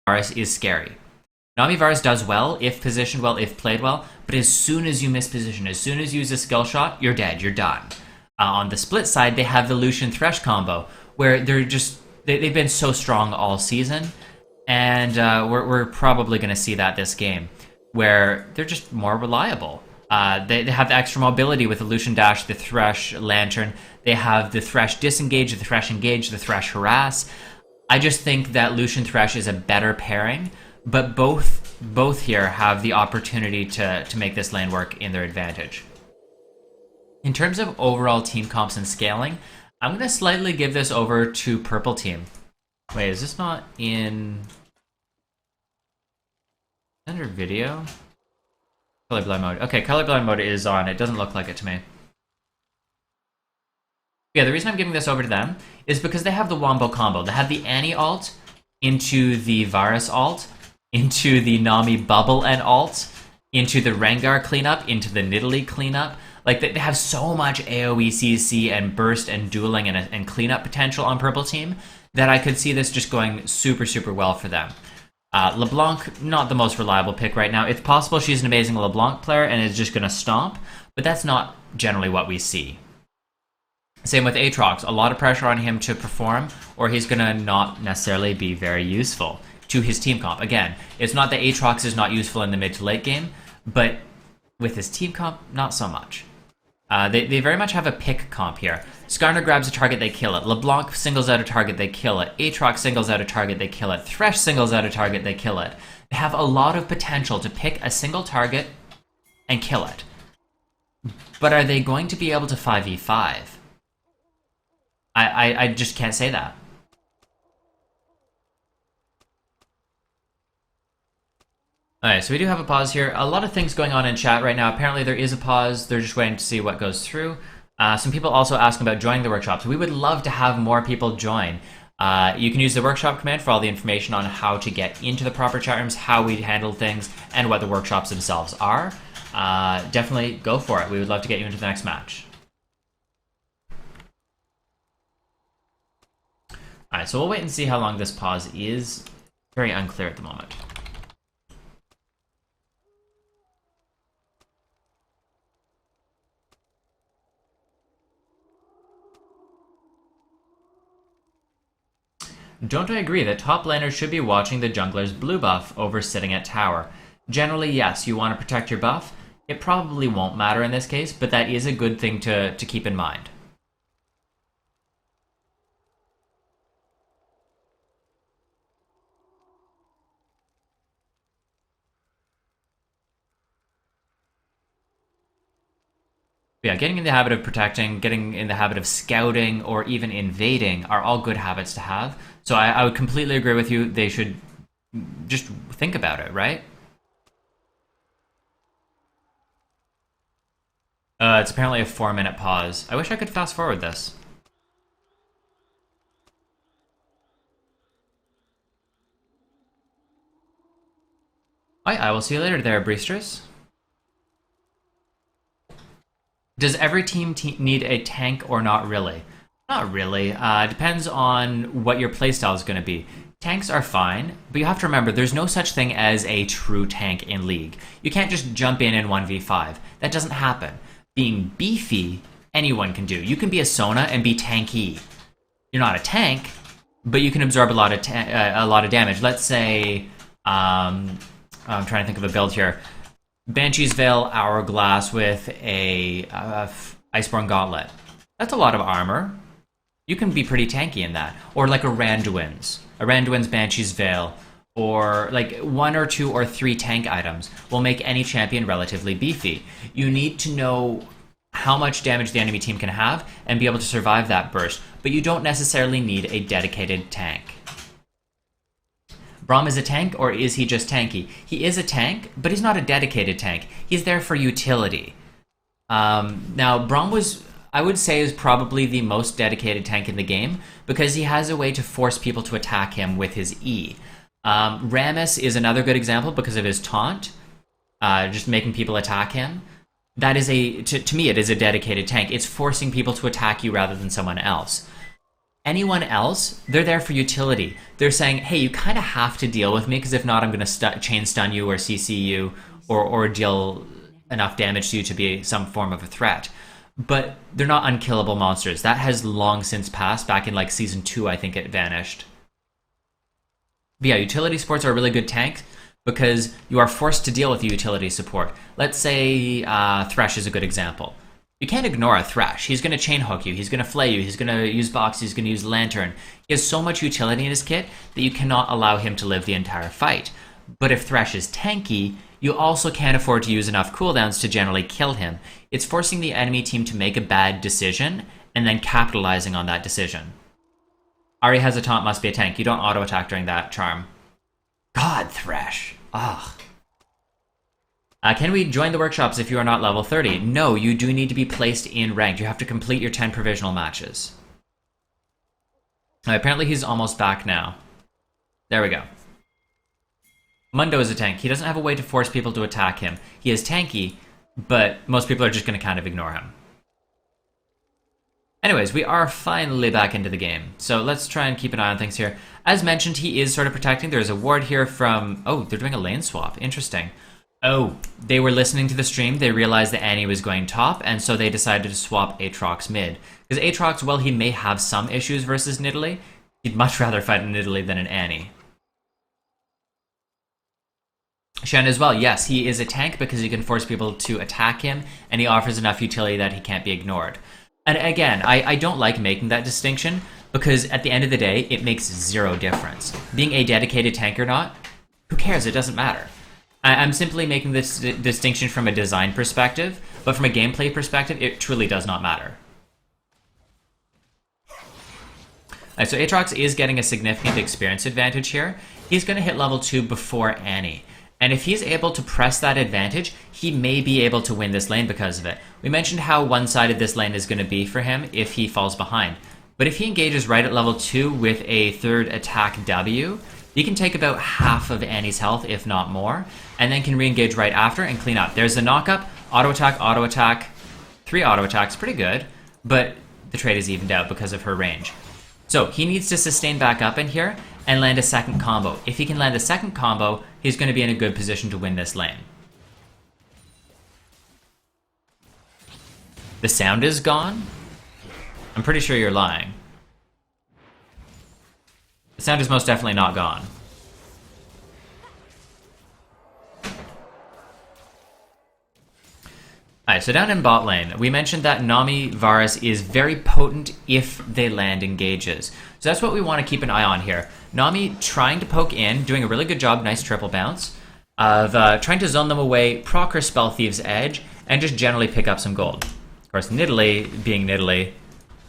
Varus is scary. Nami Varus does well, if positioned well, if played well, but as soon as you miss position, as soon as you use a skill shot, you're dead, you're done. On the split side, they have the Lucian Thresh combo, where they've been so strong all season, and we're probably going to see that this game, where they're just more reliable. They have the extra mobility with the Lucian Dash, the Thresh Lantern. They have the Thresh Disengage, the Thresh Engage, the Thresh Harass. I just think that Lucian Thresh is a better pairing, but both here have the opportunity to make this lane work in their advantage. In terms of overall team comps and scaling, I'm going to slightly give this over to Purple Team. Wait, is this not in... under video? Colorblind mode. Okay, colorblind mode is on. It doesn't look like it to me. Yeah, the reason I'm giving this over to them is because they have the Wombo combo. They have the Annie ult into the Varus ult, into the Nami bubble and ult, into the Rengar cleanup, into the Nidalee cleanup. Like, they have so much AoE CC and burst and dueling and cleanup potential on Purple Team that I could see this just going super, super well for them. LeBlanc, not the most reliable pick right now. It's possible she's an amazing LeBlanc player and is just going to stomp, but that's not generally what we see. Same with Aatrox. A lot of pressure on him to perform, or he's going to not necessarily be very useful to his team comp. Again, it's not that Aatrox is not useful in the mid to late game, but with his team comp, not so much. They very much have a pick comp here. Skarner grabs a target, they kill it. LeBlanc singles out a target, they kill it. Aatrox singles out a target, they kill it. Thresh singles out a target, they kill it. They have a lot of potential to pick a single target and kill it. But are they going to be able to 5v5? I just can't say that. Alright, so we do have a pause here. A lot of things going on in chat right now. Apparently there is a pause. They're just waiting to see what goes through. Some people also asking about joining the workshops. We would love to have more people join. You can use the workshop command for all the information on how to get into the proper chat rooms, how we handle things, and what the workshops themselves are. Definitely go for it. We would love to get you into the next match. Alright, so we'll wait and see how long this pause is. Very unclear at the moment. Don't I agree that top laners should be watching the jungler's blue buff over sitting at tower? Generally, yes, you want to protect your buff. It probably won't matter in this case, but that is a good thing to keep in mind. Yeah, getting in the habit of protecting, getting in the habit of scouting, or even invading are all good habits to have. So I would completely agree with you. They should just think about it, right? It's apparently a 4-minute pause. I wish I could fast forward this. I will see you later there, Breestress. Does every team need a tank or not really? Not really. Depends on what your playstyle is going to be. Tanks are fine, but you have to remember there's no such thing as a true tank in League. You can't just jump in 1v5. That doesn't happen. Being beefy, anyone can do. You can be a Sona and be tanky. You're not a tank, but you can absorb a lot of damage. Let's say, I'm trying to think of a build here. Banshee's Veil Hourglass with a Iceborne Gauntlet. That's a lot of armor. You can be pretty tanky in that. Or like a Randuin's. A Randuin's Banshee's Veil. Or like 1 or 2 or 3 tank items will make any champion relatively beefy. You need to know how much damage the enemy team can have and be able to survive that burst. But you don't necessarily need a dedicated tank. Braum is a tank, or is he just tanky? He is a tank, but he's not a dedicated tank. He's there for utility. Now, Braum I would say, is probably the most dedicated tank in the game, because he has a way to force people to attack him with his E. Rammus is another good example because of his taunt, just making people attack him. That is to me, it is a dedicated tank. It's forcing people to attack you rather than someone else. Anyone else, they're there for utility. They're saying, hey, you kind of have to deal with me, because if not, I'm going to chain stun you or CC you or deal enough damage to you to be some form of a threat. But they're not unkillable monsters. That has long since passed. Back in like Season 2, I think it vanished. But yeah, utility supports are a really good tank because you are forced to deal with the utility support. Let's say Thresh is a good example. You can't ignore a Thresh. He's going to chain hook you. He's going to flay you. He's going to use box. He's going to use lantern. He has so much utility in his kit that you cannot allow him to live the entire fight. But if Thresh is tanky, you also can't afford to use enough cooldowns to generally kill him. It's forcing the enemy team to make a bad decision and then capitalizing on that decision. Ahri has a taunt, must be a tank. You don't auto-attack during that charm. God, Thresh. Ugh. Can we join the workshops if you are not level 30? No, you do need to be placed in ranked. You have to complete your 10 provisional matches. Apparently he's almost back now. There we go. Mundo is a tank. He doesn't have a way to force people to attack him. He is tanky, but most people are just going to kind of ignore him. Anyways, we are finally back into the game. So let's try and keep an eye on things here. As mentioned, he is sort of protecting. There's a ward here from... Oh, they're doing a lane swap. Interesting. Oh, they were listening to the stream. They realized that Annie was going top, and so they decided to swap Aatrox mid. Because Aatrox, well, he may have some issues versus Nidalee. He'd much rather fight an Nidalee than an Annie. Shen as well, yes, he is a tank because he can force people to attack him, and he offers enough utility that he can't be ignored. And again, I don't like making that distinction, because at the end of the day, it makes zero difference. Being a dedicated tank or not, who cares? It doesn't matter. I'm simply making this distinction from a design perspective, but from a gameplay perspective, it truly does not matter. Alright, so Aatrox is getting a significant experience advantage here. He's going to hit level 2 before Annie. And if he's able to press that advantage, he may be able to win this lane because of it. We mentioned how one-sided this lane is going to be for him if he falls behind. But if he engages right at level 2 with a third attack W, he can take about half of Annie's health, if not more, and then can re-engage right after and clean up. There's the knock-up, auto-attack, 3 auto-attacks, pretty good, but the trade is evened out because of her range. So he needs to sustain back up in here and land a second combo. If he can land a second combo, he's going to be in a good position to win this lane. The sound is gone? I'm pretty sure you're lying. The sound is most definitely not gone. Alright, so down in bot lane, we mentioned that Nami Varus is very potent if they land engages. So that's what we want to keep an eye on here. Nami trying to poke in, doing a really good job, nice triple bounce, of trying to zone them away, proc her Spell Thief's Edge, and just generally pick up some gold. Of course, Nidalee being Nidalee.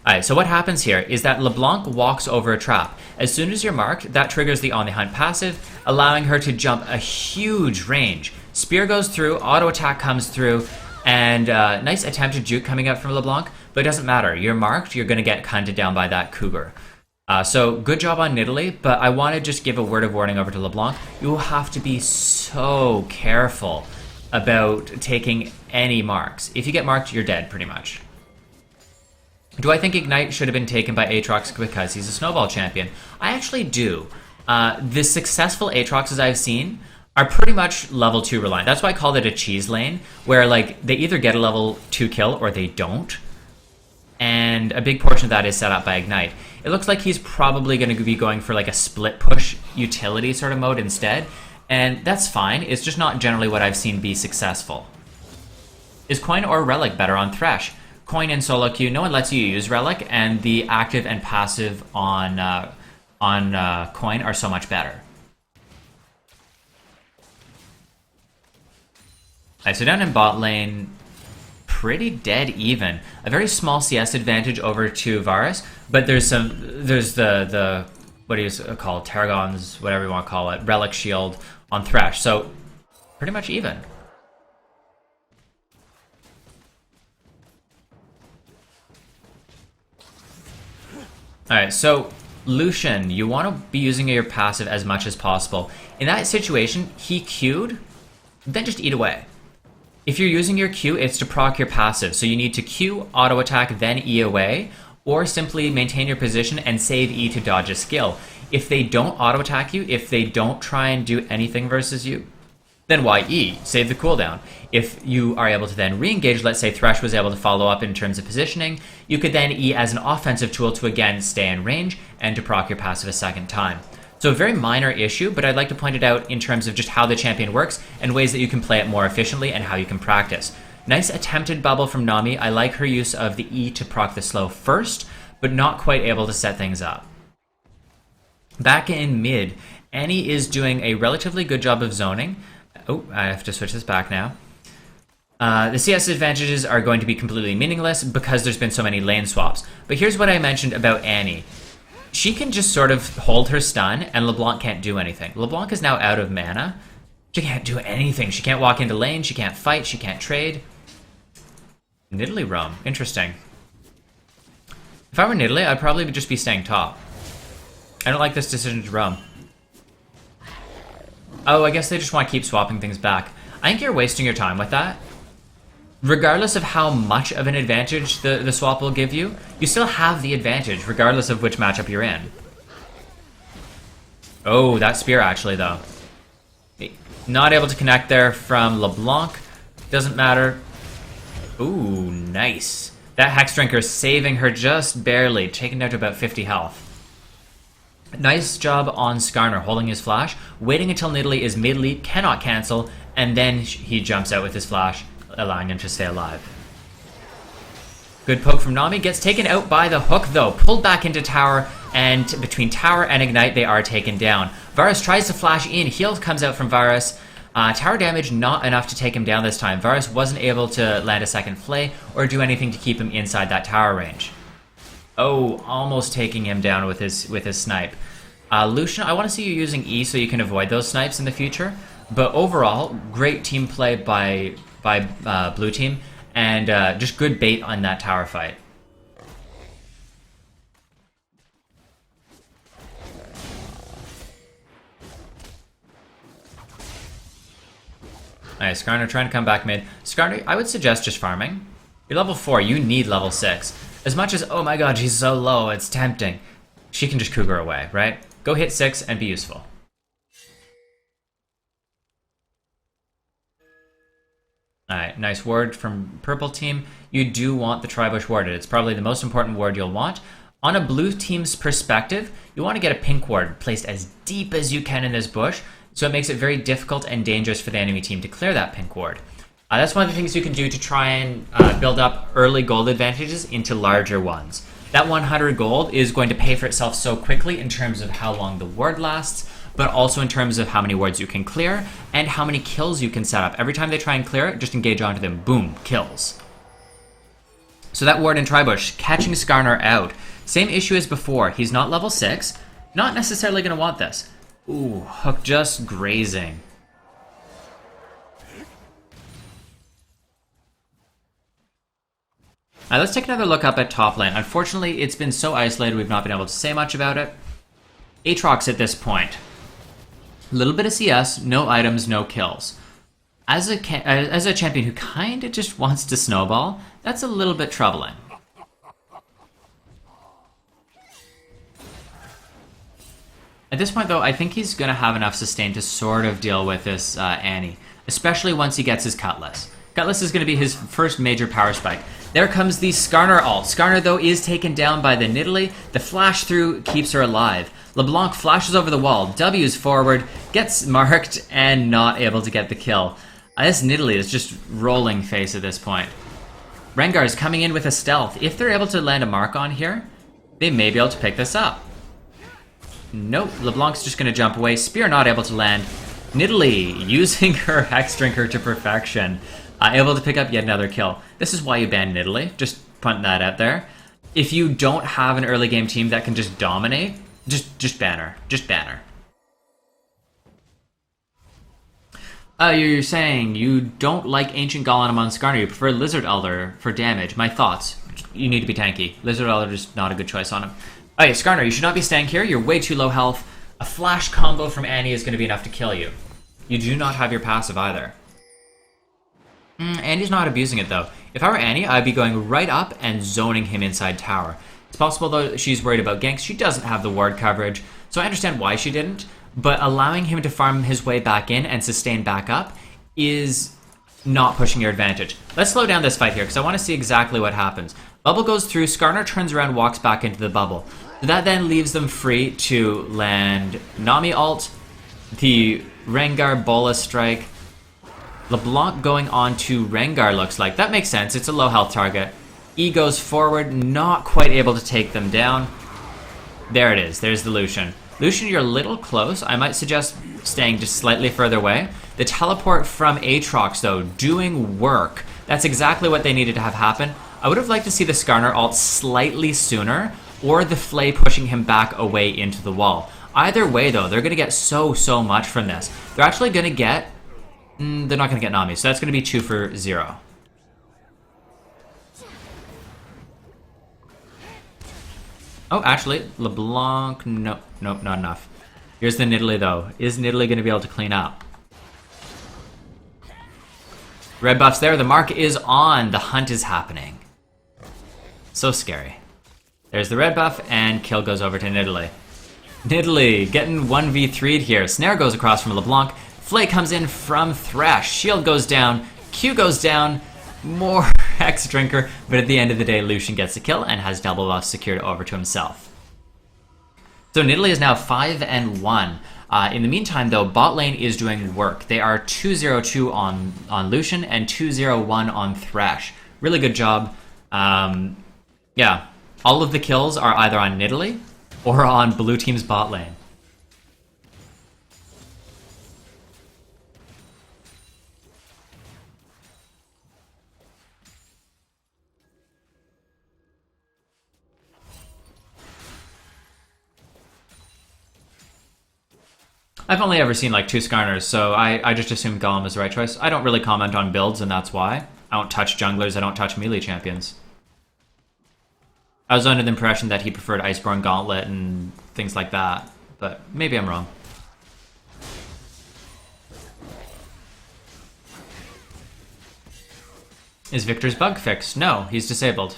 Alright, so what happens here is that LeBlanc walks over a trap. As soon as you're marked, that triggers the On the Hunt passive, allowing her to jump a huge range. Spear goes through, auto attack comes through, and nice attempted juke coming out from LeBlanc, but it doesn't matter. You're marked, you're going to get hunted down by that cougar. So good job on Nidalee, but I want to just give a word of warning over to LeBlanc. You will have to be so careful about taking any marks. If you get marked, you're dead, pretty much. Do I think Ignite should have been taken by Aatrox because he's a snowball champion? I actually do. The successful Aatroxes I've seen are pretty much level 2 reliant. That's why I called it a cheese lane, where like they either get a level 2 kill or they don't. And a big portion of that is set up by Ignite. It looks like he's probably going to be going for like a split push utility sort of mode instead. And that's fine. It's just not generally what I've seen be successful. Is Coin or Relic better on Thresh? Coin in solo queue, no one lets you use Relic, and the active and passive on Coin are so much better. Alright, so down in bot lane, pretty dead even. A very small CS advantage over to Varus, but there's the what do you call it, Tarragon's, whatever you want to call it, Relic Shield on Thresh, so pretty much even. Alright, so Lucian, you want to be using your passive as much as possible. In that situation, he Q'd, then just eat away. If you're using your Q, it's to proc your passive, so you need to Q, auto attack, then E away, or simply maintain your position and save E to dodge a skill. If they don't auto-attack you, if they don't try and do anything versus you, then why E? Save the cooldown. If you are able to then re-engage, let's say Thresh was able to follow up in terms of positioning, you could then E as an offensive tool to again stay in range and to proc your passive a second time. So a very minor issue, but I'd like to point it out in terms of just how the champion works and ways that you can play it more efficiently and how you can practice. Nice attempted bubble from Nami. I like her use of the E to proc the slow first, but not quite able to set things up. Back in mid, Annie is doing a relatively good job of zoning. Oh, I have to switch this back now. The CS advantages are going to be completely meaningless because there's been so many lane swaps. But here's what I mentioned about Annie. She can just sort of hold her stun, and LeBlanc can't do anything. LeBlanc is now out of mana. She can't do anything. She can't walk into lane, she can't fight, she can't trade. Nidalee roam. Interesting. If I were Nidalee, I'd probably just be staying top. I don't like this decision to roam. Oh, I guess they just want to keep swapping things back. I think you're wasting your time with that. Regardless of how much of an advantage the swap will give you, you still have the advantage, regardless of which matchup you're in. Oh, that spear actually, though. Not able to connect there from LeBlanc. Doesn't matter. Ooh, nice. That Hex Drinker saving her just barely, taking down to about 50 health. Nice job on Skarner holding his flash, waiting until Nidalee is mid-leap, cannot cancel, and then he jumps out with his flash, allowing him to stay alive. Good poke from Nami, gets taken out by the hook though, pulled back into tower, and between tower and ignite they are taken down. Varus tries to flash in, heal comes out from Varus. Tower damage not enough to take him down this time. Varus wasn't able to land a second flay or do anything to keep him inside that tower range. Oh, almost taking him down with his snipe. Lucian, I want to see you using E so you can avoid those snipes in the future. But overall, great team play by blue team, and just good bait on that tower fight. Nice, Skarner trying to come back mid. Skarner, I would suggest just farming. You're level 4, you need level 6. As much as, oh my god, she's so low, it's tempting. She can just Cougar away, right? Go hit 6 and be useful. Alright, nice ward from purple team. You do want the Tribush warded. It's probably the most important ward you'll want. On a blue team's perspective, you want to get a pink ward placed as deep as you can in this bush, so it makes it very difficult and dangerous for the enemy team to clear that pink ward. That's one of the things you can do to try and build up early gold advantages into larger ones. That 100 gold is going to pay for itself so quickly in terms of how long the ward lasts, but also in terms of how many wards you can clear and how many kills you can set up. Every time they try and clear it, just engage onto them. Boom, kills. So that ward in Tribush, catching Skarner out. Same issue as before. He's not level 6. Not necessarily going to want this. Ooh, hook just grazing. Alright, let's take another look up at top lane. Unfortunately, it's been so isolated we've not been able to say much about it. Aatrox at this point. A little bit of CS, no items, no kills. As a champion who kind of just wants to snowball, that's a little bit troubling. At this point, though, I think he's going to have enough sustain to sort of deal with this Annie, especially once he gets his Cutlass. Cutlass is going to be his first major power spike. There comes the Skarner ult. Skarner, though, is taken down by the Nidalee. The flash through keeps her alive. LeBlanc flashes over the wall, W's forward, gets marked, and not able to get the kill. This Nidalee is just rolling face at this point. Rengar is coming in with a stealth. If they're able to land a mark on here, they may be able to pick this up. Nope, LeBlanc's just going to jump away. Spear not able to land. Nidalee using her Hex Drinker to perfection. Able to pick up yet another kill. This is why you ban Nidalee. Just putting that out there. If you don't have an early game team that can just dominate, just ban her. Just ban her. You're saying you don't like Ancient Golem on Skarner. You prefer Lizard Elder for damage. My thoughts. You need to be tanky. Lizard Elder is not a good choice on him. Oh yeah, Skarner, you should not be staying here. You're way too low health. A flash combo from Annie is going to be enough to kill you. You do not have your passive either. Annie's not abusing it though. If I were Annie, I'd be going right up and zoning him inside tower. It's possible, though, she's worried about ganks. She doesn't have the ward coverage, so I understand why she didn't, but allowing him to farm his way back in and sustain back up is not pushing your advantage. Let's slow down this fight here, because I want to see exactly what happens. Bubble goes through, Skarner turns around, walks back into the bubble. That then leaves them free to land Nami ult, the Rengar Bola strike. LeBlanc going on to Rengar looks like. That makes sense, it's a low health target. E goes forward, not quite able to take them down. There it is, there's the Lucian. Lucian, you're a little close. I might suggest staying just slightly further away. The teleport from Aatrox, though, doing work. That's exactly what they needed to have happen. I would have liked to see the Skarner ult slightly sooner, or the Flay pushing him back away into the wall. Either way, though, they're going to get so much from this. They're actually going to get... they're not going to get Nami, so that's going to be 2 for 0. Oh, actually, LeBlanc... Nope, not enough. Here's the Nidalee, though. Is Nidalee going to be able to clean up? Red buff's there. The mark is on. The hunt is happening. So scary. There's the red buff, and kill goes over to Nidalee. Nidalee getting 1v3'd here. Snare goes across from LeBlanc. Flay comes in from Thresh. Shield goes down. Q goes down. More Hex Drinker, but at the end of the day, Lucian gets a kill and has double buff secured over to himself. So Nidalee is now 5-1. In the meantime, though, bot lane is doing work. They are 2-0-2 on Lucian and 2-0-1 on Thresh. Really good job. Yeah, all of the kills are either on Nidalee or on blue team's bot lane. I've only ever seen like 2 Skarners, so I just assumed Golem is the right choice. I don't really comment on builds, and that's why. I don't touch junglers, I don't touch melee champions. I was under the impression that he preferred Iceborne Gauntlet and things like that, but maybe I'm wrong. Is Victor's bug fixed? No, he's disabled.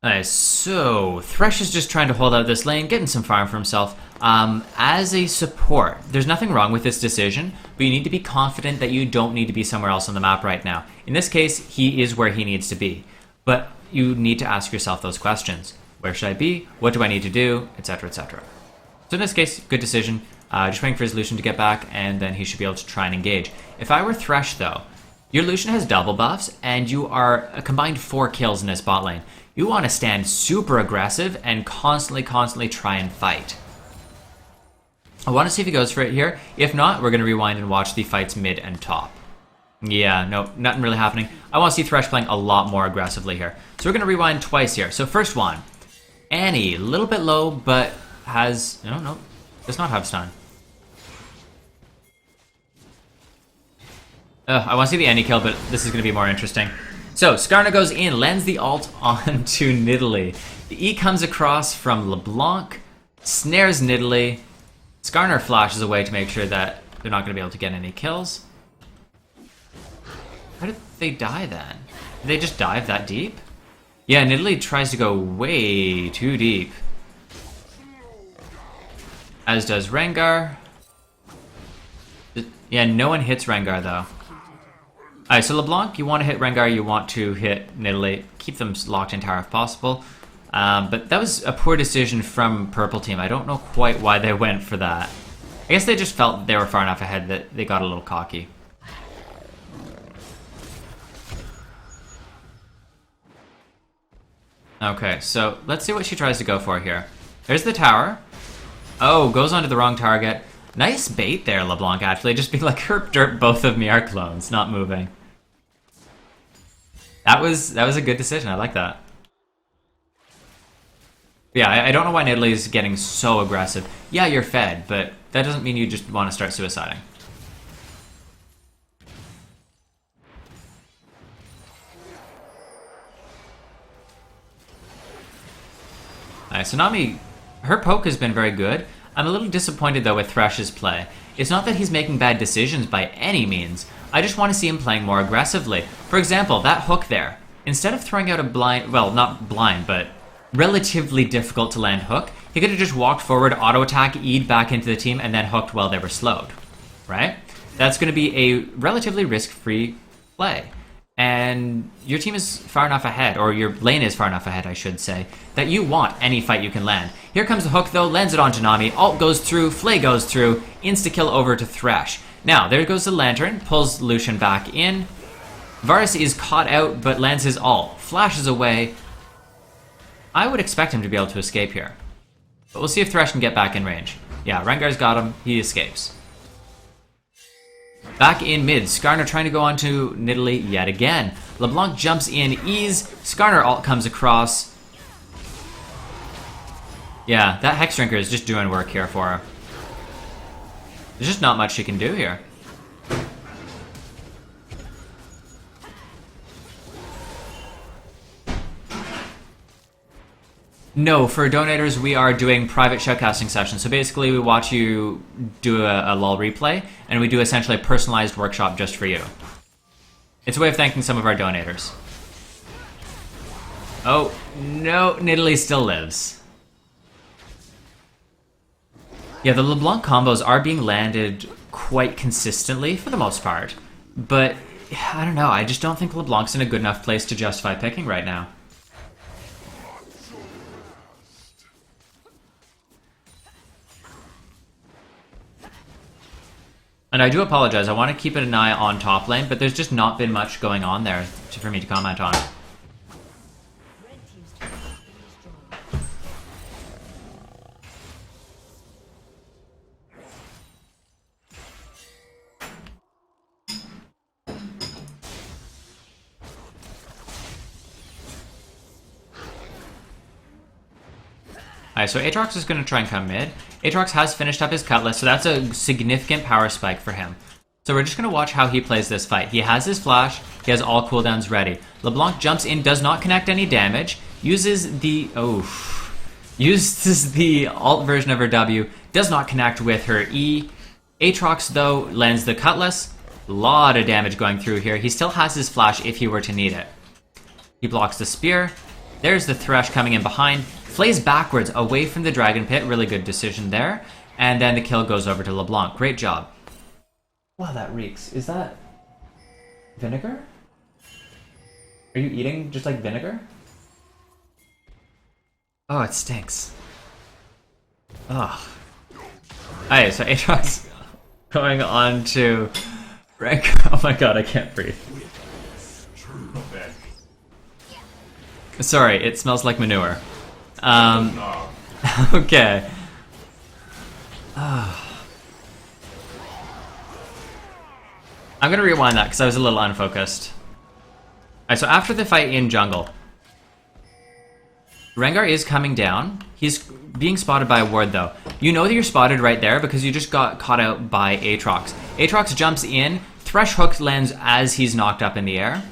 Nice, so Thresh is just trying to hold out this lane, getting some farm for himself. As a support, there's nothing wrong with this decision, but you need to be confident that you don't need to be somewhere else on the map right now. In this case, he is where he needs to be, but you need to ask yourself those questions. Where should I be? What do I need to do? Etc, etc. So in this case, good decision. Just waiting for his Lucian to get back, and then he should be able to try and engage. If I were Thresh, though, your Lucian has double buffs, and you are a combined 4 kills in this bot lane. You want to stand super aggressive and constantly try and fight. I want to see if he goes for it here. If not, we're going to rewind and watch the fights mid and top. Yeah, no, nothing really happening. I want to see Thresh playing a lot more aggressively here. So we're going to rewind twice here. So first one, Annie, a little bit low, but has... No, does not have stun. I want to see the Annie kill, but this is going to be more interesting. So, Skarner goes in, lands the ult onto Nidalee. The E comes across from LeBlanc, snares Nidalee. Skarner flashes away to make sure that they're not going to be able to get any kills. How did they die then? Did they just dive that deep? Yeah, Nidalee tries to go way too deep. As does Rengar. Yeah, no one hits Rengar though. Alright, so LeBlanc, you want to hit Rengar, you want to hit Nidalee. Keep them locked in tower if possible. But that was a poor decision from Purple Team. I don't know quite why they went for that. I guess they just felt they were far enough ahead that they got a little cocky. Okay, so let's see what she tries to go for here. There's the tower. Oh, goes onto the wrong target. Nice bait there, LeBlanc, actually. Just be like, herp derp, both of me are clones, not moving. That was a good decision. I like that. Yeah, I don't know why Nidalee is getting so aggressive. Yeah, you're fed, but that doesn't mean you just want to start suiciding. Alright, so Nami, her poke has been very good. I'm a little disappointed though with Thresh's play. It's not that he's making bad decisions by any means. I just want to see him playing more aggressively. For example, that hook there. instead of throwing out a blind, well, not blind, but relatively difficult to land hook, he could have just walked forward, auto attack, E'd back into the team, and then hooked while they were slowed, right? That's going to be a relatively risk-free play. And your team is far enough ahead, or your lane is far enough ahead, I should say, that you want any fight you can land. Here comes the hook, though, lands it onto Nami, ult goes through, Flay goes through, insta-kill over to Thresh. Now, there goes the Lantern, pulls Lucian back in. Varus is caught out, but lands his ult, flashes away. I would expect him to be able to escape here. But we'll see if Thresh can get back in range. Yeah, Rengar's got him, he escapes. Back in mid, Skarner trying to go on to Nidalee yet again. LeBlanc jumps in, ease, Skarner ult comes across. Yeah, that Hex Drinker is just doing work here for her. There's just not much she can do here. No, for donators, we are doing private shoutcasting sessions. So basically, we watch you do a LoL replay, and we do essentially a personalized workshop just for you. It's a way of thanking some of our donators. Oh, no, Nidalee still lives. Yeah, the LeBlanc combos are being landed quite consistently, for the most part. But, I don't know, I just don't think LeBlanc's in a good enough place to justify picking right now. And I do apologize, I want to keep an eye on top lane, but there's just not been much going on there for me to comment on. Alright, so Aatrox is going to try and come mid. Aatrox has finished up his Cutlass, so that's a significant power spike for him. So we're just going to watch how he plays this fight. He has his flash, he has all cooldowns ready. LeBlanc jumps in, does not connect any damage, uses the alt version of her W, does not connect with her E. Aatrox, though, lands the Cutlass. A lot of damage going through here. He still has his flash if he were to need it. He blocks the spear. There's the Thresh coming in behind. Flays backwards away from the Dragon Pit. Really good decision there. And then the kill goes over to LeBlanc. Great job. Wow, that reeks. Is that vinegar? Are you eating just like vinegar? Oh, it stinks. Ugh. Alright, so Aatrox going on to rank. Oh my god, I can't breathe. Sorry, it smells like manure. Okay. I'm gonna rewind that because I was a little unfocused. Alright, so after the fight in jungle, Rengar is coming down. He's being spotted by a ward though. You know that you're spotted right there because you just got caught out by Aatrox. Aatrox jumps in, Thresh hook lands as he's knocked up in the air.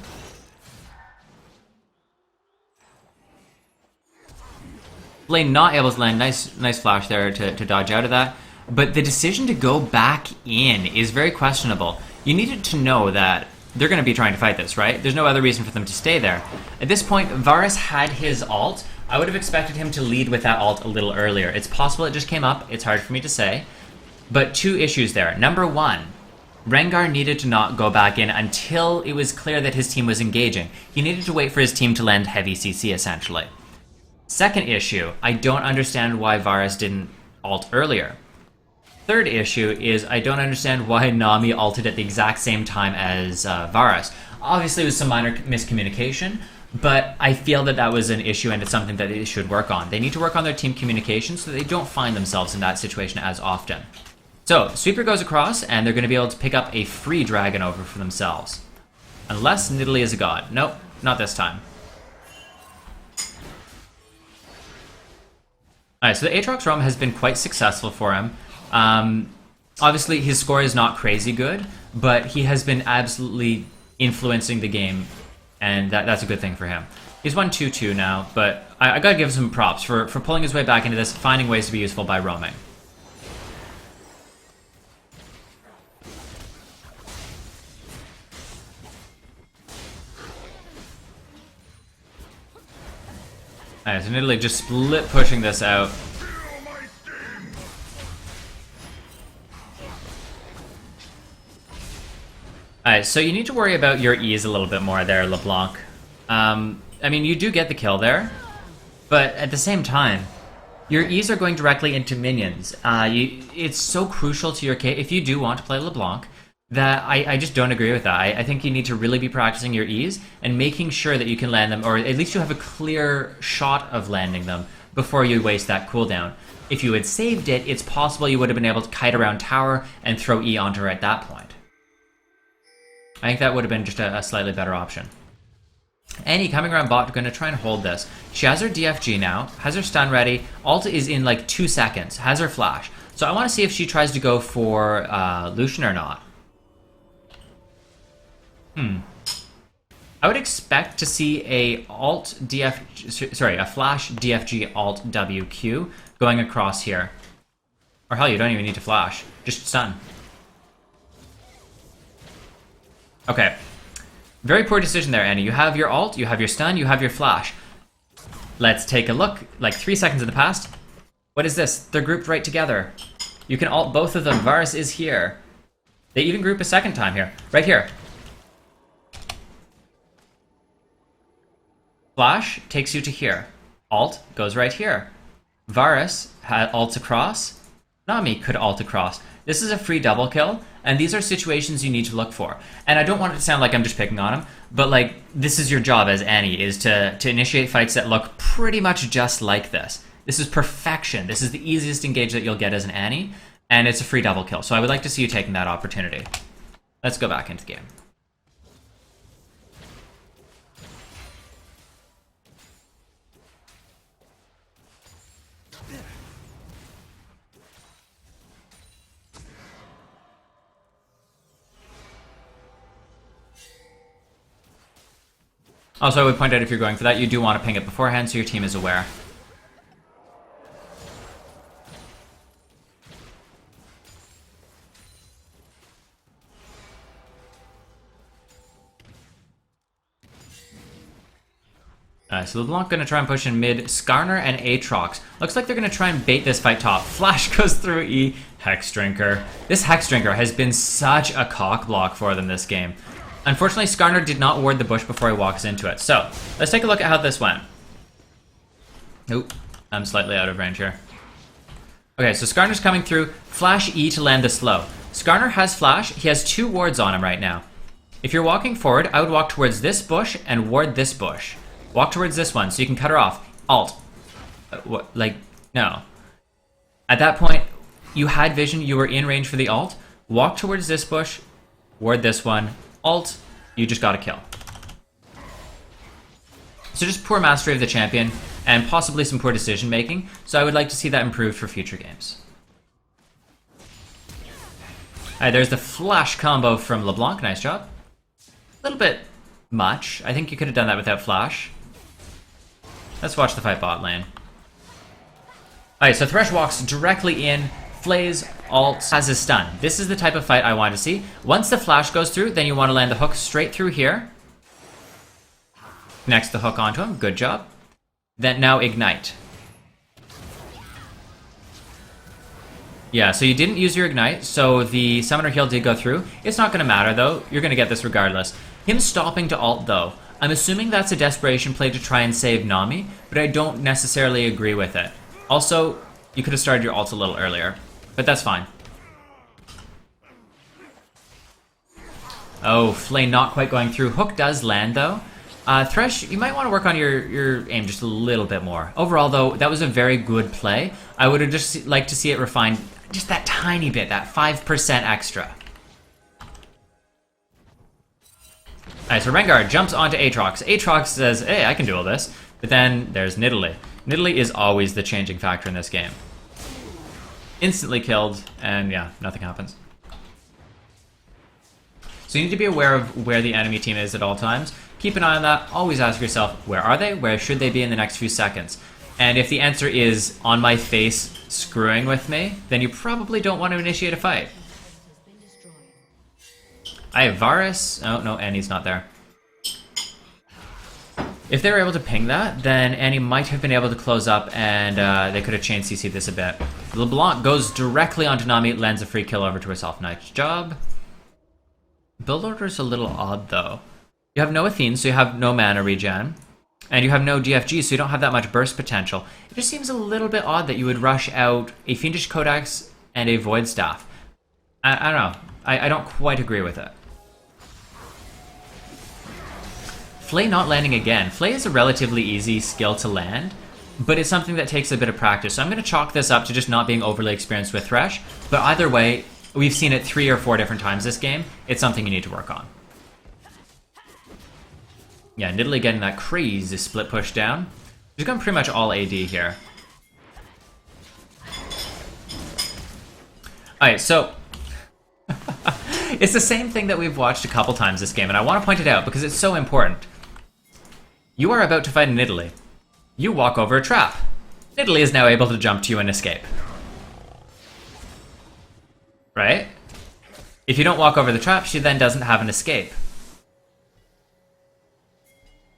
Flame not able to land. Nice flash there to dodge out of that. But the decision to go back in is very questionable. You needed to know that they're going to be trying to fight this, right? There's no other reason for them to stay there. At this point, Varus had his ult. I would have expected him to lead with that ult a little earlier. It's possible it just came up. It's hard for me to say. But two issues there. Number one, Rengar needed to not go back in until it was clear that his team was engaging. He needed to wait for his team to land heavy CC, essentially. Second issue, I don't understand why Varus didn't ult earlier. Third issue is I don't understand why Nami ulted at the exact same time as Varus. Obviously it was some minor miscommunication, but I feel that that was an issue and it's something that they should work on. They need to work on their team communication so they don't find themselves in that situation as often. So, Sweeper goes across and they're going to be able to pick up a free dragon over for themselves. Unless Nidalee is a god. Nope, not this time. Alright, so the Aatrox roam has been quite successful for him. Obviously, his score is not crazy good, but he has been absolutely influencing the game, and that's a good thing for him. He's won 2-2 now, but I gotta give him props for pulling his way back into this, finding ways to be useful by roaming. Alright, so Nidalee just split pushing this out. Alright, so you need to worry about your E's a little bit more there, LeBlanc. I mean, you do get the kill there, but at the same time, your E's are going directly into minions. It's so crucial to your case, if you do want to play LeBlanc, that I just don't agree with that. I think you need to really be practicing your E's and making sure that you can land them, or at least you have a clear shot of landing them before you waste that cooldown. If you had saved it, it's possible you would have been able to kite around tower and throw E onto her at that point. I think that would have been just a slightly better option. Annie coming around bot, going to try and hold this. She has her DFG now, has her stun ready. Ult is in like 2 seconds, has her flash. So I want to see if she tries to go for Lucian or not. I would expect to see a flash DFG alt WQ going across here. Or hell, you don't even need to flash, just stun. Okay. Very poor decision there, Annie. You have your ult, you have your stun, you have your flash. Let's take a look. Like 3 seconds in the past. What is this? They're grouped right together. You can ult both of them. Varus is here. They even group a second time here. Right here. Flash takes you to here. Ult goes right here. Varus ults across. Nami could ult across. This is a free double kill, and these are situations you need to look for. And I don't want it to sound like I'm just picking on him, but like, this is your job as Annie, is to initiate fights that look pretty much just like this. This is perfection. This is the easiest engage that you'll get as an Annie, and it's a free double kill. So I would like to see you taking that opportunity. Let's go back into the game. Also, I would point out if you're going for that, you do want to ping it beforehand so your team is aware. So LeBlanc going to try and push in mid. Skarner and Aatrox. Looks like they're going to try and bait this fight top. Flash goes through E. Hex Drinker. This Hex Drinker has been such a cock block for them this game. Unfortunately, Skarner did not ward the bush before he walks into it. So, let's take a look at how this went. Oop, I'm slightly out of range here. Okay, so Skarner's coming through. Flash E to land the slow. Skarner has flash. He has 2 wards on him right now. If you're walking forward, I would walk towards this bush and ward this bush. Walk towards this one so you can cut her off. Alt. What? Like, no. At that point, you had vision. You were in range for the alt. Walk towards this bush. Ward this one. Alt, you just got a kill. So just poor mastery of the champion, and possibly some poor decision making, so I would like to see that improved for future games. Alright, there's the flash combo from LeBlanc, nice job. A little bit much, I think you could have done that without flash. Let's watch the fight bot lane. Alright, so Thresh walks directly in, Flays, ult, has his stun. This is the type of fight I want to see. Once the flash goes through, then you want to land the hook straight through here. Connects the hook onto him, good job. Then now ignite. Yeah, so you didn't use your ignite, so the summoner heal did go through. It's not going to matter though, you're going to get this regardless. Him stopping to ult though, I'm assuming that's a desperation play to try and save Nami, but I don't necessarily agree with it. Also, you could have started your ult a little earlier. But that's fine. Oh, Flay not quite going through. Hook does land, though. Thresh, you might want to work on your aim just a little bit more. Overall, though, that was a very good play. I would have just liked to see it refined just that tiny bit, that 5% extra. Alright, so Rengar jumps onto Aatrox. Aatrox says, hey, I can do all this. But then there's Nidalee. Nidalee is always the changing factor in this game. Instantly killed, and yeah, nothing happens. So you need to be aware of where the enemy team is at all times. Keep an eye on that. Always ask yourself, where are they? Where should they be in the next few seconds? And if the answer is on my face screwing with me, then you probably don't want to initiate a fight. I have Varus. Oh, no, Annie's not there. If they were able to ping that, then Annie might have been able to close up and they could have chain CC'd this a bit. LeBlanc goes directly onto Nami, lands a free kill over to herself. Nice job. Build order is a little odd, though. You have no Athene, so you have no mana regen. And you have no DFG, so you don't have that much burst potential. It just seems a little bit odd that you would rush out a Fiendish Codex and a Void Staff. I don't know. I don't quite agree with it. Flay not landing again. Flay is a relatively easy skill to land, but it's something that takes a bit of practice. So I'm going to chalk this up to just not being overly experienced with Thresh. But either way, we've seen it 3 or 4 different times this game. It's something you need to work on. Yeah, Nidalee getting that crazy split push down. She's gone pretty much all AD here. Alright, so... it's the same thing that we've watched a couple times this game, and I want to point it out because it's so important. You are about to fight a Nidalee. You walk over a trap. Nidalee is now able to jump to you and escape. Right? If you don't walk over the trap, she then doesn't have an escape.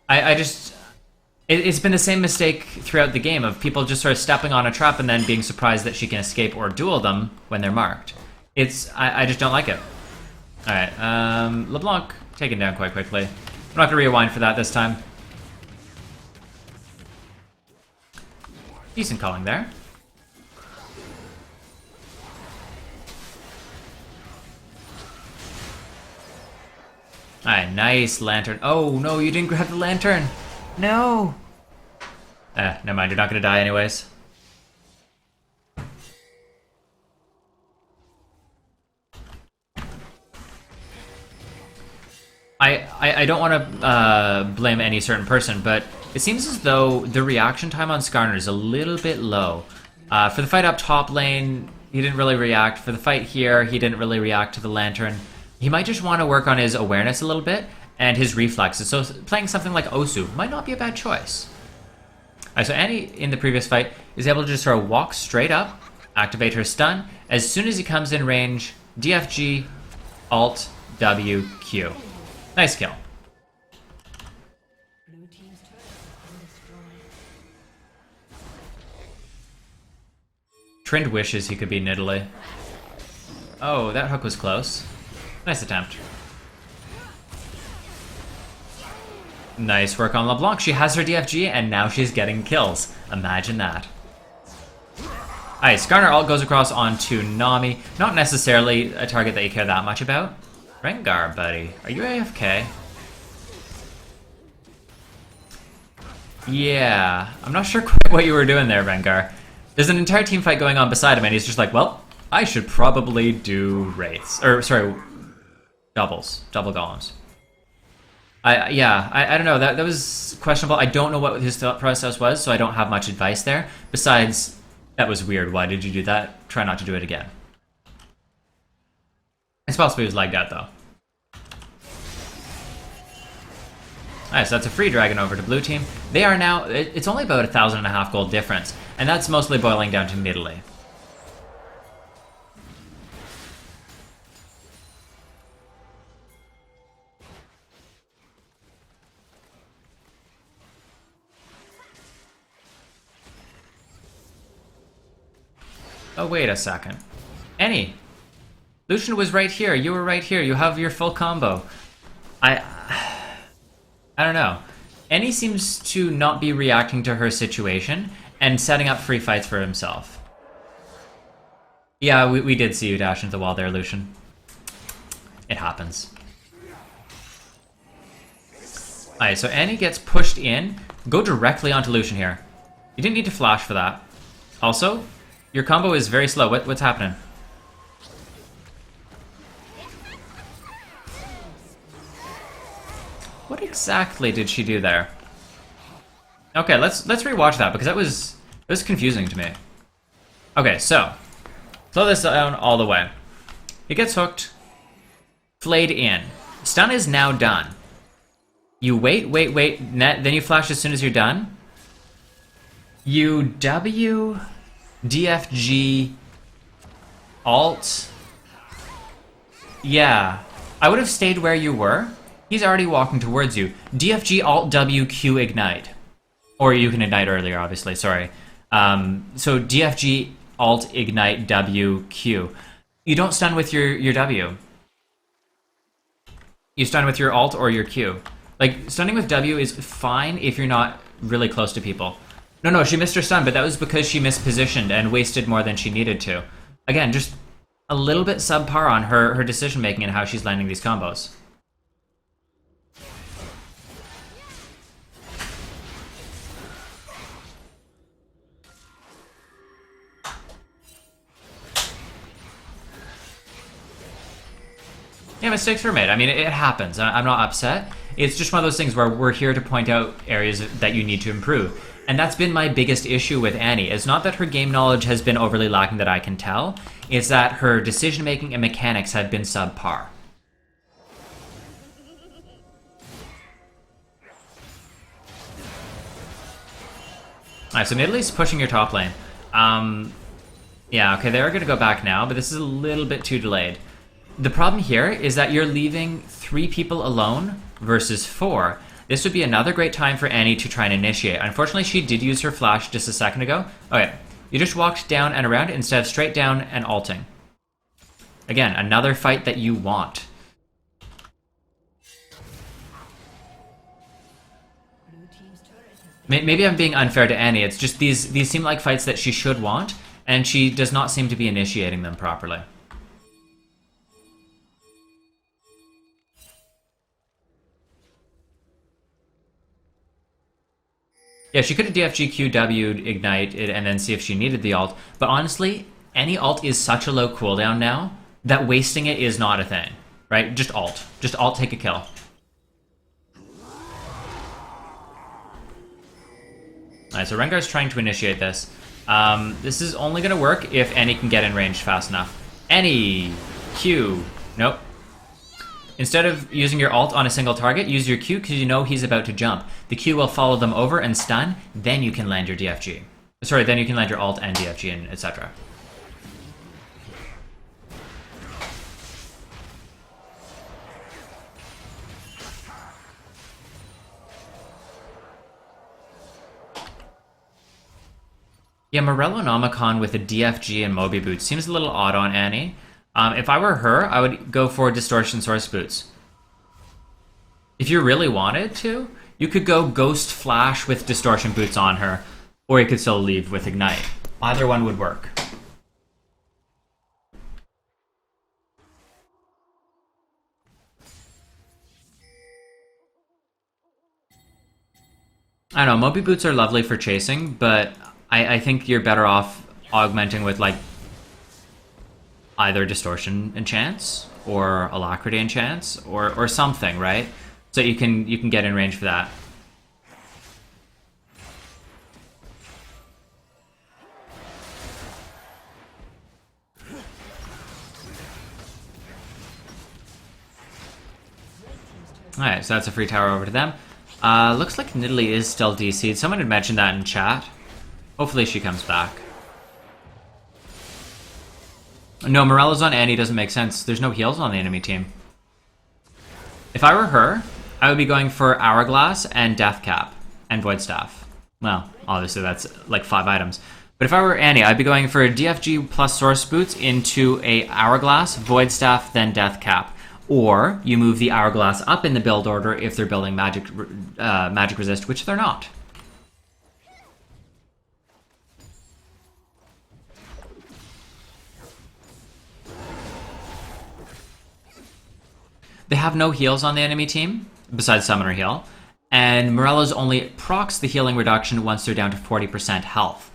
It's been the same mistake throughout the game of people just sort of stepping on a trap and then being surprised that she can escape or duel them when they're marked. I just don't like it. Alright, LeBlanc taken down quite quickly. I'm not going to rewind for that this time. Decent calling there. Alright, nice lantern. Oh, no, you didn't grab the lantern. No. Never mind, you're not going to die anyways. I don't want to blame any certain person, but it seems as though the reaction time on Skarner is a little bit low. For the fight up top lane, he didn't really react. For the fight here, he didn't really react to the lantern. He might just want to work on his awareness a little bit and his reflexes. So playing something like Osu might not be a bad choice. Alright, so Annie in the previous fight is able to just sort of walk straight up, activate her stun. As soon as he comes in range, DFG, Alt, W, Q. Nice kill. Trind wishes he could be Nidalee. Oh, that hook was close. Nice attempt. Nice work on LeBlanc. She has her DFG and now she's getting kills. Imagine that. Alright, Skarner ult goes across onto Nami. Not necessarily a target that you care that much about. Rengar, buddy. Are you AFK? Yeah. I'm not sure quite what you were doing there, Rengar. There's an entire team fight going on beside him and he's just like, well, I should probably do wraiths. Or, sorry, doubles. Double golems. I don't know. That was questionable. I don't know what his thought process was, so I don't have much advice there. Besides, that was weird. Why did you do that? Try not to do it again. It's possible he was lagged out, though. Alright, so that's a free dragon over to blue team. They are now... It's only about 1,500 gold difference, and that's mostly boiling down to Nidalee. Oh, wait a second. Annie! Lucian was right here. You were right here. You have your full combo. I don't know. Annie seems to not be reacting to her situation and setting up free fights for himself. Yeah, we did see you dash into the wall there, Lucian. It happens. Alright, so Annie gets pushed in. Go directly onto Lucian here. You didn't need to flash for that. Also, your combo is very slow. What's happening? What exactly did she do there? Okay, let's rewatch that because it was confusing to me. Okay, so slow this down all the way. He gets hooked, flayed in. Stun is now done. You wait, then you flash as soon as you're done. You W, DFG, Alt. Yeah, I would have stayed where you were. He's already walking towards you. DFG Alt W Q ignite. Or you can ignite earlier, obviously, sorry. So DFG Alt ignite W Q. You don't stun with your W. You stun with your Alt or your Q. Like, stunning with W is fine if you're not really close to people. No, she missed her stun, but that was because she mispositioned and wasted more than she needed to. Again, just a little bit subpar on her decision-making and how she's landing these combos. Yeah, mistakes were made. I mean, it happens. I'm not upset. It's just one of those things where we're here to point out areas that you need to improve. And that's been my biggest issue with Annie. It's not that her game knowledge has been overly lacking that I can tell. It's that her decision-making and mechanics have been subpar. Alright, so Nidalee's pushing your top lane. Yeah, okay, they're going to go back now, but this is a little bit too delayed. The problem here is that you're leaving 3 people alone versus 4. This would be another great time for Annie to try and initiate. Unfortunately, she did use her flash just a second ago. Okay, you just walked down and around instead of straight down and ulting. Again, another fight that you want. Maybe I'm being unfair to Annie. It's just these seem like fights that she should want, and she does not seem to be initiating them properly. Yeah, she could have DFGQW'd Ignite it and then see if she needed the ult, but honestly, any ult is such a low cooldown now that wasting it is not a thing, right? Just ult. Just ult, take a kill. Alright, so Rengar's trying to initiate this. This is only going to work if Annie can get in range fast enough. Annie! Q. Nope. Instead of using your ult on a single target, use your Q because you know he's about to jump. The Q will follow them over and stun, then you can land your DFG. Sorry, then you can land your ult and DFG and etc. Yeah, Morellonomicon with a DFG and Moby Boots seems a little odd on Annie. If I were her, I would go for Distortion Source Boots. If you really wanted to, you could go Ghost Flash with Distortion Boots on her, or you could still leave with Ignite. Either one would work. I don't know, Moby Boots are lovely for chasing, but I think you're better off augmenting with like either Distortion Enchants or Alacrity Enchants or something, right? So you can get in range for that. Alright, so that's a free tower over to them. Looks like Nidalee is still DC'd. Someone had mentioned that in chat. Hopefully she comes back. No, Morello's on Annie doesn't make sense. There's no heals on the enemy team. If I were her, I would be going for Hourglass and Death Cap and Void Staff. Well, obviously that's like 5 items. But if I were Annie, I'd be going for DFG plus Source Boots into a Hourglass, Void Staff, then Death Cap. Or you move the Hourglass up in the build order if they're building Magic Resist, which they're not. They have no heals on the enemy team, besides Summoner Heal, and Morello's only procs the healing reduction once they're down to 40% health.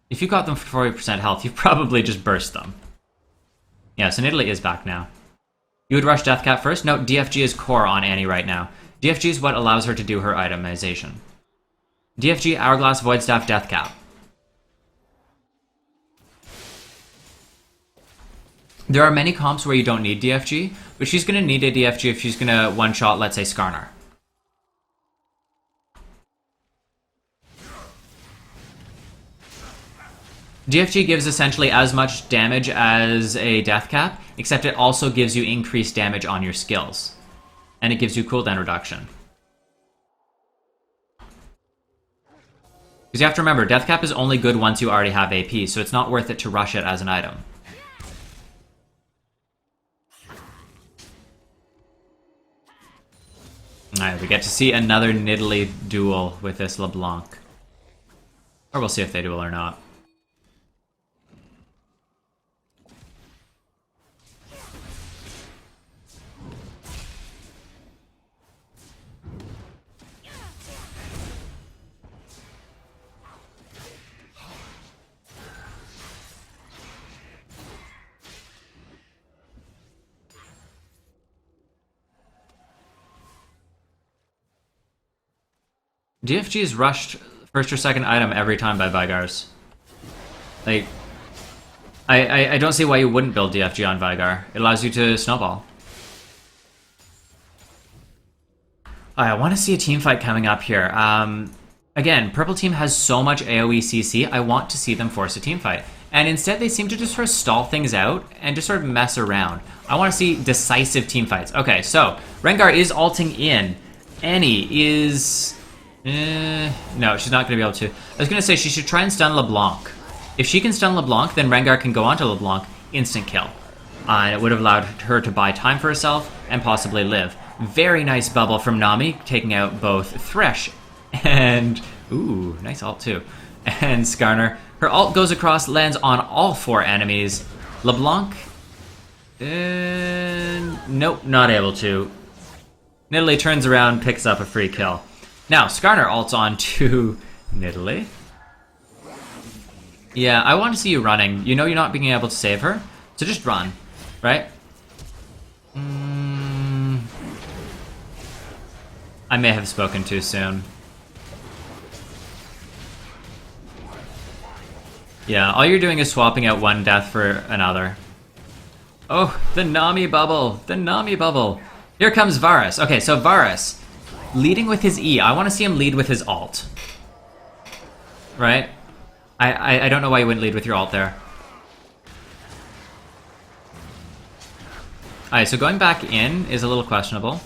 If you got them for 40% health, you probably just burst them. Yeah, so Nidalee is back now. You would rush Deathcap first? No, DFG is core on Annie right now. DFG is what allows her to do her itemization. DFG, Hourglass, Void Staff, Deathcap. There are many comps where you don't need DFG, but she's going to need a DFG if she's going to one-shot, let's say, Skarner. DFG gives essentially as much damage as a Death Cap, except it also gives you increased damage on your skills. and it gives you cooldown reduction. Because you have to remember, Death Cap is only good once you already have AP, so it's not worth it to rush it as an item. Alright, we get to see another Nidalee duel with this LeBlanc. Or we'll see if they duel or not. DFG is rushed first or second item every time by Vigars. Like, I don't see why you wouldn't build DFG on Vigar. It allows you to snowball. I want to see a team fight coming up here. Again, purple team has so much AoE CC, I want to see them force a team fight. And instead they seem to just sort of stall things out and just sort of mess around. I want to see decisive team fights. Okay, so Rengar is ulting in. Annie is... no, she's not going to be able to. I was going to say she should try and stun LeBlanc. If she can stun LeBlanc, then Rengar can go onto LeBlanc, instant kill. And it would have allowed her to buy time for herself and possibly live. Very nice bubble from Nami, taking out both Thresh and... ooh, nice ult too. And Skarner. Her ult goes across, lands on all 4 enemies. LeBlanc... nope, not able to. Nidalee turns around, picks up a free kill. Now, Skarner ults on to Nidalee. Yeah, I want to see you running. You know you're not being able to save her, so just run, right? I may have spoken too soon. Yeah, all you're doing is swapping out one death for another. Oh, the Nami bubble! The Nami bubble! Here comes Varus. Okay, so Varus, leading with his E. I want to see him lead with his ult. Right? I don't know why you wouldn't lead with your ult there. Alright, so going back in is a little questionable.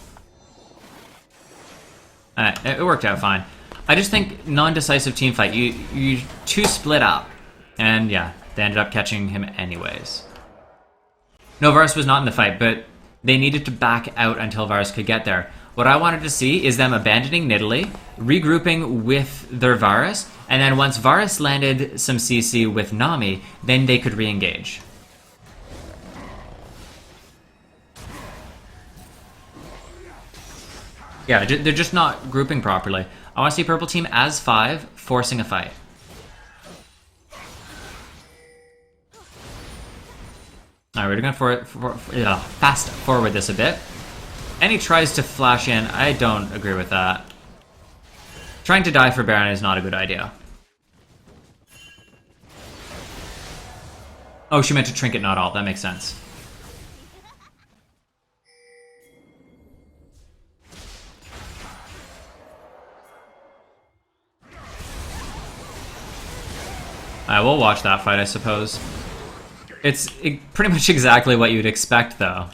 Alright, it worked out fine. I just think non-decisive teamfight, you two split up. And yeah, they ended up catching him anyways. No, Varus was not in the fight, but they needed to back out until Varus could get there. What I wanted to see is them abandoning Nidalee, regrouping with their Varus, and then once Varus landed some CC with Nami, then they could re-engage. Yeah, they're just not grouping properly. I want to see purple team as 5 forcing a fight. Alright, we're gonna fast forward this a bit. And he tries to flash in. I don't agree with that. Trying to die for Baron is not a good idea. Oh, she meant to trinket, not ult. That makes sense. Alright, we'll watch that fight, I suppose. It's pretty much exactly what you'd expect, though.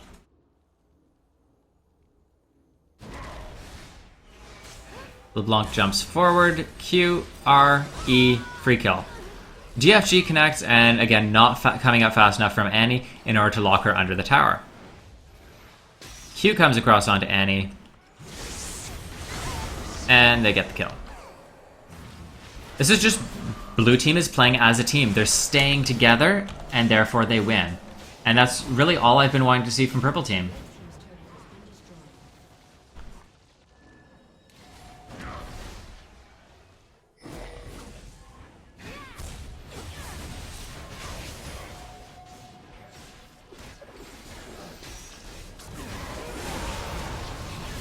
LeBlanc jumps forward, Q, R, E, free kill. DFG connects, and again, not coming up fast enough from Annie in order to lock her under the tower. Q comes across onto Annie, and they get the kill. This is just blue team is playing as a team. They're staying together, and therefore they win. And that's really all I've been wanting to see from purple team.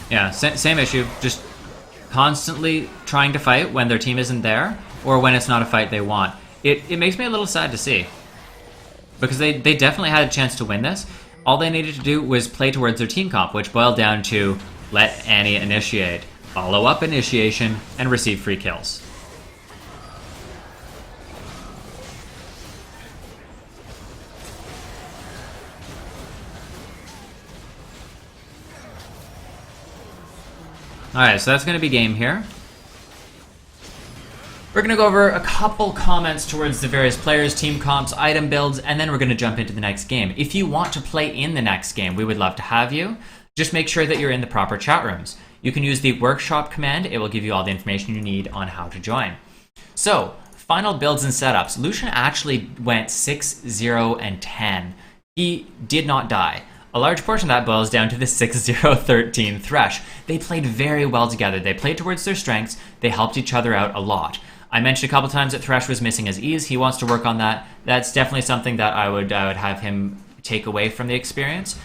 Yeah, same issue. Just constantly trying to fight when their team isn't there, or when it's not a fight they want. It makes me a little sad to see. Because they definitely had a chance to win this. All they needed to do was play towards their team comp, which boiled down to let Annie initiate, follow up initiation, and receive free kills. Alright, so that's going to be game here. We're going to go over a couple comments towards the various players, team comps, item builds, and then we're going to jump into the next game. If you want to play in the next game, we would love to have you. Just make sure that you're in the proper chat rooms. You can use the workshop command. It will give you all the information you need on how to join. So, final builds and setups. Lucian actually went 6, 0, and 10. He did not die. A large portion of that boils down to the 6-0-13 Thresh. They played very well together. They played towards their strengths. They helped each other out a lot. I mentioned a couple times that Thresh was missing his ease. He wants to work on that. That's definitely something that I would have him take away from the experience.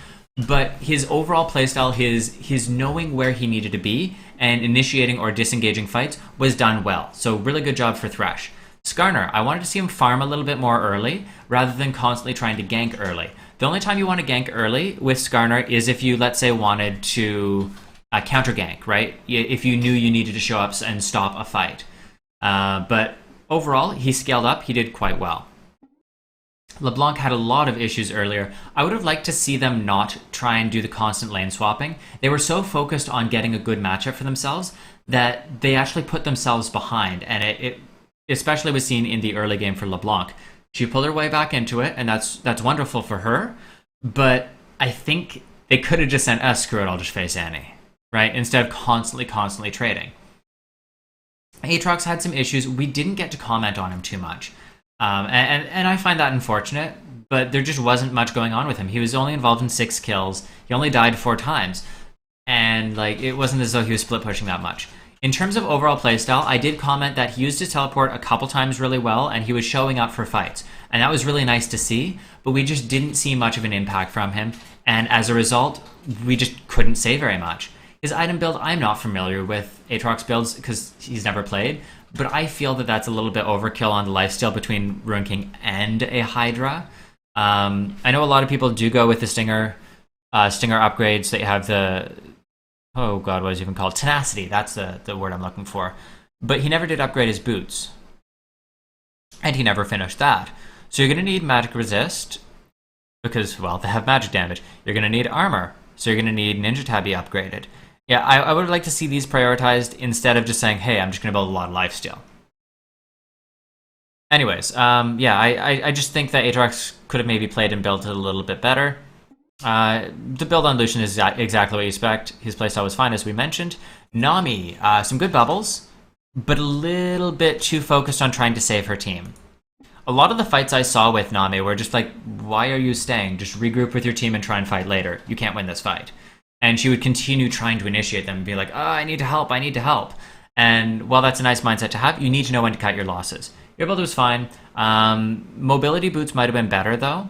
But his overall playstyle, his knowing where he needed to be and initiating or disengaging fights was done well. So really good job for Thresh. Skarner, I wanted to see him farm a little bit more early rather than constantly trying to gank early. The only time you want to gank early with Skarner is if you, let's say, wanted to counter gank, right? If you knew you needed to show up and stop a fight. But overall, he scaled up. He did quite well. LeBlanc had a lot of issues earlier. I would have liked to see them not try and do the constant lane swapping. They were so focused on getting a good matchup for themselves that they actually put themselves behind. And it especially was seen in the early game for LeBlanc. She pulled her way back into it, and that's wonderful for her. But I think they could have just sent, screw it, I'll just face Annie, right? Instead of constantly trading. Aatrox had some issues. We didn't get to comment on him too much. And I find that unfortunate, but there just wasn't much going on with him. He was only involved in 6 kills. He only died 4 times. And it wasn't as though he was split pushing that much. In terms of overall playstyle, I did comment that he used his teleport a couple times really well, and he was showing up for fights. And that was really nice to see, but we just didn't see much of an impact from him. And as a result, we just couldn't say very much. His item build, I'm not familiar with Aatrox builds because he's never played, but I feel that that's a little bit overkill on the lifesteal between Ruin King and a Hydra. I know a lot of people do go with the Stinger upgrades. They have the, oh god, what is it even called? Tenacity, that's the word I'm looking for. But he never did upgrade his boots. And he never finished that. So you're going to need magic resist, because, well, they have magic damage. You're going to need armor, so you're going to need Ninja Tabby upgraded. Yeah, I would like to see these prioritized instead of just saying, hey, I'm just going to build a lot of lifesteal. Anyways, yeah, I just think that Aatrox could have maybe played and built it a little bit better. The build on Lucian is exactly what you expect. His playstyle was fine, as we mentioned. Nami, some good bubbles, but a little bit too focused on trying to save her team. A lot of the fights I saw with Nami were just like, why are you staying? Just regroup with your team and try and fight later. You can't win this fight. And she would continue trying to initiate them and be like, oh, I need to help, I need to help. And while that's a nice mindset to have, you need to know when to cut your losses. Your build was fine. Mobility boots might have been better, though.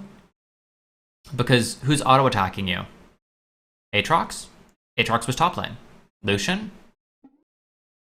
Because who's auto-attacking you? Aatrox? Aatrox was top lane. Lucian?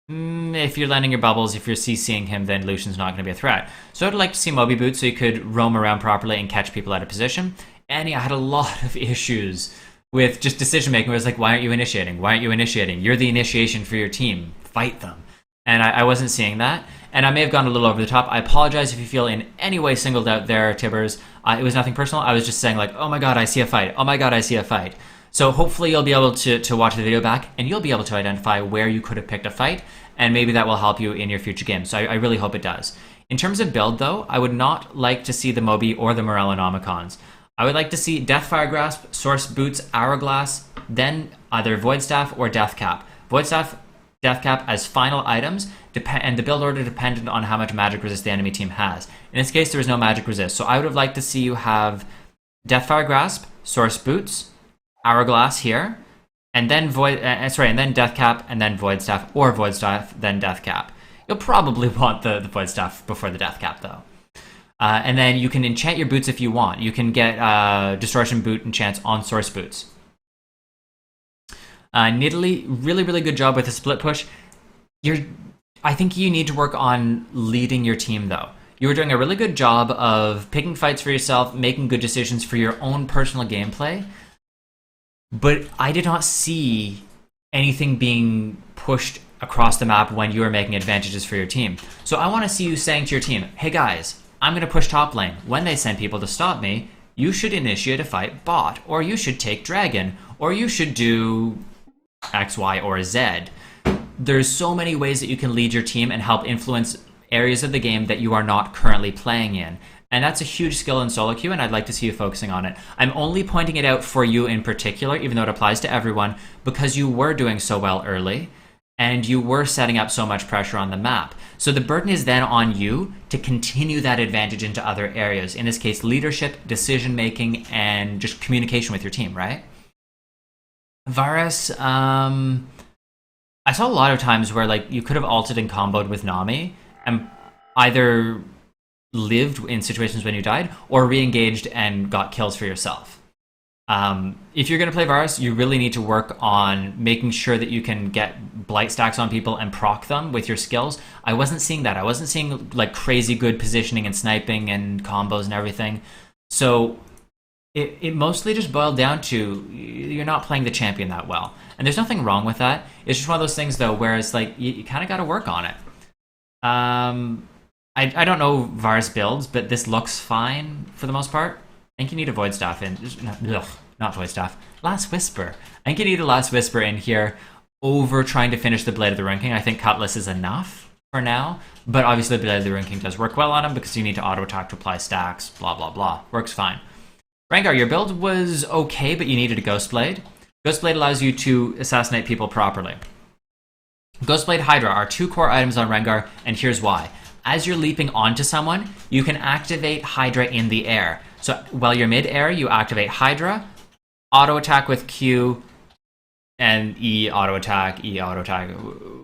If you're landing your bubbles, if you're CCing him, then Lucian's not going to be a threat. So I'd like to see Moby Boots so you could roam around properly and catch people out of position. Annie, I had a lot of issues with just decision-making where it's like, why aren't you initiating? Why aren't you initiating? You're the initiation for your team. Fight them. And I wasn't seeing that. And I may have gone a little over the top. I apologize if you feel in any way singled out there, Tibbers. It was nothing personal. I was just saying like, oh my god, I see a fight. Oh my god, I see a fight. So hopefully you'll be able to watch the video back and you'll be able to identify where you could have picked a fight, and maybe that will help you in your future games. So I really hope it does. In terms of build, though, I would not like to see the Moby or the Morellonomicons. I would like to see Deathfire Grasp, Source Boots, Hourglass, then either Void Staff or Death Cap. Void Staff, Death Cap as final items, and the build order dependent on how much magic resist the enemy team has. In this case, there was no magic resist, so I would have liked to see you have Deathfire Grasp, Source Boots, Hourglass here, and then and then Death Cap, and then Void Staff, or Void Staff, then Death Cap. You'll probably want the Void Staff before the Death Cap, though. And then you can enchant your boots if you want. You can get Distortion Boot enchants on Source Boots. Nidalee, really, really good job with the split push. I think you need to work on leading your team, though. You were doing a really good job of picking fights for yourself, making good decisions for your own personal gameplay. But I did not see anything being pushed across the map when you were making advantages for your team. So I want to see you saying to your team, hey guys, I'm going to push top lane. When they send people to stop me, you should initiate a fight bot, or you should take dragon, or you should do X, Y, or Z. there's so many ways that you can lead your team and help influence areas of the game that you are not currently playing in. And that's a huge skill in solo queue, and I'd like to see you focusing on it. I'm only pointing it out for you in particular, even though it applies to everyone, because you were doing so well early, and you were setting up so much pressure on the map. So the burden is then on you to continue that advantage into other areas. In this case, leadership, decision-making, and just communication with your team, right? Varus, I saw a lot of times where like you could have ulted and comboed with Nami, and either lived in situations when you died, or re-engaged and got kills for yourself. If you're going to play Varus, you really need to work on making sure that you can get blight stacks on people and proc them with your skills. I wasn't seeing that. I wasn't seeing like crazy good positioning and sniping and combos and everything. So it mostly just boiled down to you're not playing the champion that well. And there's nothing wrong with that. It's just one of those things though, where it's like you kind of got to work on it. I don't know Varus builds, but this looks fine for the most part. I think you need a Void Staff in. Not Void Staff. Last Whisper. I think you need a Last Whisper in here over trying to finish the Blade of the Ruined King. I think Cutlass is enough for now, but obviously the Blade of the Ruined King does work well on him because you need to auto-attack to apply stacks, blah, blah, blah. Works fine. Rengar, your build was okay, but you needed a Ghost Blade. Ghost Blade allows you to assassinate people properly. Ghost Blade, Hydra are two core items on Rengar, and here's why. As you're leaping onto someone, you can activate Hydra in the air. So while you're mid-air, you activate Hydra, auto-attack with Q, and E auto-attack,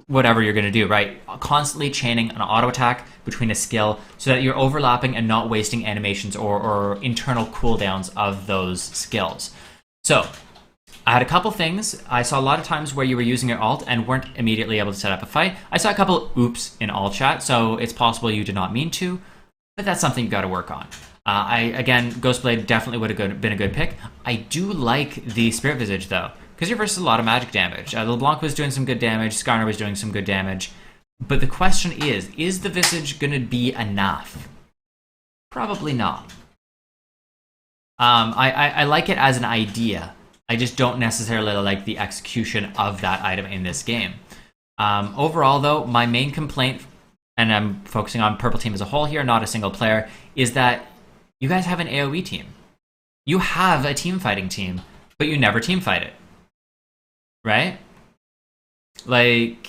whatever you're going to do, right? Constantly chaining an auto-attack between a skill so that you're overlapping and not wasting animations or internal cooldowns of those skills. So I had a couple things. I saw a lot of times where you were using your ult and weren't immediately able to set up a fight. I saw a couple oops in all chat, so it's possible you did not mean to, but that's something you got to work on. Again, Ghostblade definitely would have been a good pick. I do like the Spirit Visage though, because you're versus a lot of magic damage. LeBlanc was doing some good damage, Skarner was doing some good damage, but the question is the Visage going to be enough? Probably not. I like it as an idea. I just don't necessarily like the execution of that item in this game. Overall though, my main complaint, and I'm focusing on Purple Team as a whole here, not a single player, is that you guys have an AoE team. You have a team fighting team, but you never team fight it. Right? Like,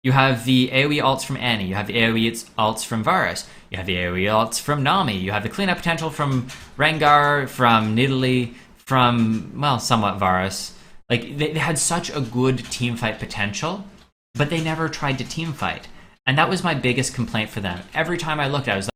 you have the AoE ults from Annie, you have the AoE ults from Varus, you have the AoE ults from Nami, you have the cleanup potential from Rengar, from Nidalee, from, well, somewhat Varus. Like, they had such a good team fight potential, but they never tried to team fight. And that was my biggest complaint for them. Every time I looked, I was like,